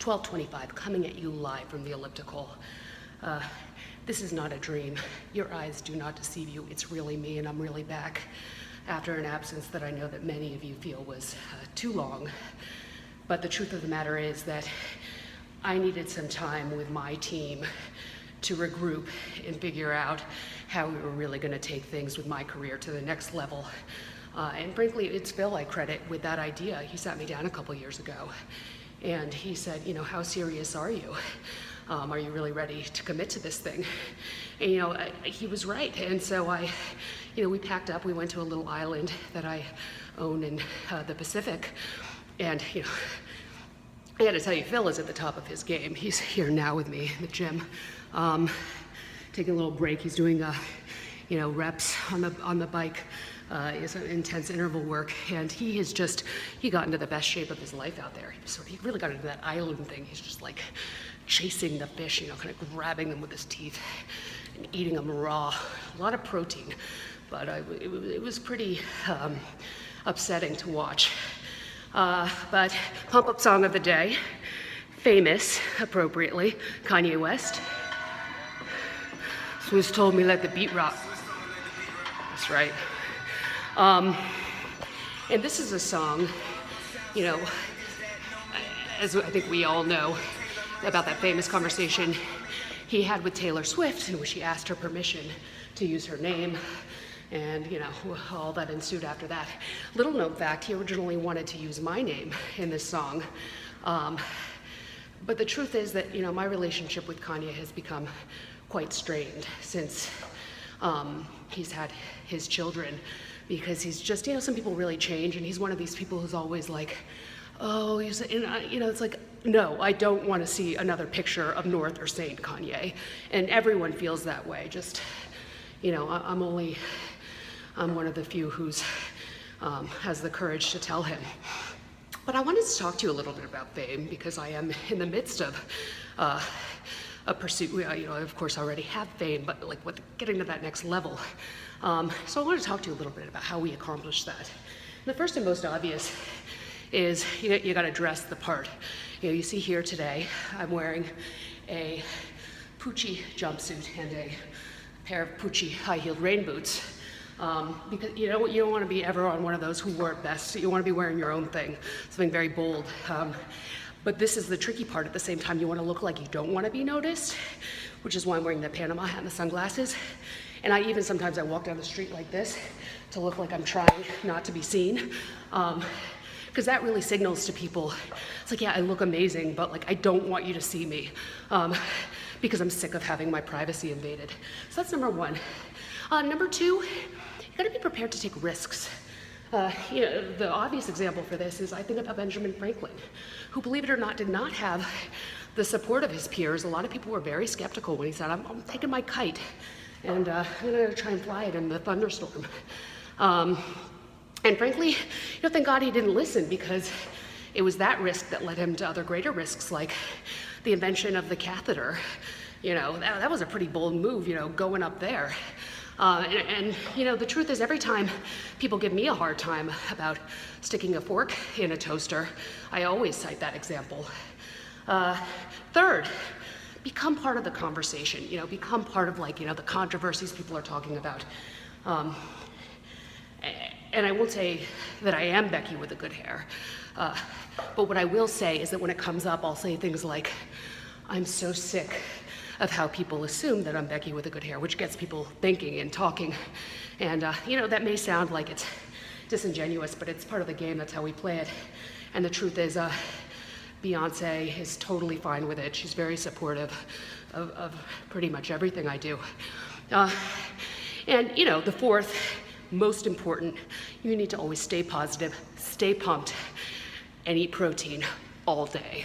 12:25, coming at you live from the elliptical. This is not a dream. Your eyes do not deceive you. It's really me, and I'm really back after an absence that I know that many of you feel was too long. But the truth of the matter is that I needed some time with my team to regroup and figure out how we were really going to take things with my career to the next level. And frankly, it's Phil I credit with that idea. He sat me down a couple years ago and he said, you know, how serious are you? Are you really ready to commit to this thing? And you know, he was right. And so we packed up, we went to a little island that I own in the Pacific. And you know, I gotta tell you, Phil is at the top of his game. He's here now with me in the gym, taking a little break. He's doing reps on the bike. It's an intense interval work, and he got into the best shape of his life out there. He really got into that island thing. He's just like chasing the fish, you know, kind of grabbing them with his teeth and eating them raw. A lot of protein, but it was pretty upsetting to watch. But pump up song of the day, famous, appropriately, Kanye West. Swiss told me let the beat rock. That's right. And this is a song, you know, as I think we all know, about that famous conversation he had with Taylor Swift, in which he asked her permission to use her name, and you know, all that ensued after that. Little known fact, he originally wanted to use my name in this song. But the truth is that, you know, my relationship with Kanye has become quite strained since he's had his children, because he's just, you know, some people really change, and he's one of these people who's always like, oh, it's like, no, I don't want to see another picture of North or Saint Kanye. And everyone feels that way. Just, you know, I'm one of the few who's has the courage to tell him. But I wanted to talk to you a little bit about fame, because I am in the midst of a pursuit. You know, I of course already have fame, but like getting to that next level. So I want to talk to you a little bit about how we accomplish that. And the first and most obvious is you got to dress the part. You know, you see here today, I'm wearing a Pucci jumpsuit and a pair of Pucci high-heeled rain boots. Because you don't want to be ever on one of those who wore it best. You want to be wearing your own thing, something very bold. But this is the tricky part. At the same time, you want to look like you don't want to be noticed, which is why I'm wearing the Panama hat and the sunglasses. And sometimes I walk down the street like this to look like I'm trying not to be seen. Because that really signals to people, it's like, yeah, I look amazing, but like, I don't want you to see me, because I'm sick of having my privacy invaded. So that's number one. Number two, you gotta be prepared to take risks. The obvious example for this is I think about Benjamin Franklin, who, believe it or not, did not have the support of his peers. A lot of people were very skeptical when he said, I'm taking my kite and I'm gonna try and fly it in the thunderstorm. And frankly, thank God he didn't listen, because it was that risk that led him to other greater risks, like the invention of the catheter. You know, that was a pretty bold move, you know, going up there. And the truth is, every time people give me a hard time about sticking a fork in a toaster, I always cite that example. Third, become part of the conversation. You know, become part of the controversies people are talking about. And I won't say that I am Becky with the good hair, but what I will say is that when it comes up, I'll say things like, I'm so sick of how people assume that I'm Becky with the good hair, which gets people thinking and talking. And that may sound like it's disingenuous, but it's part of the game. That's how we play it. And the truth is, Beyonce is totally fine with it. She's very supportive of pretty much everything I do. And the fourth, most important, you need to always stay positive, stay pumped, and eat protein all day.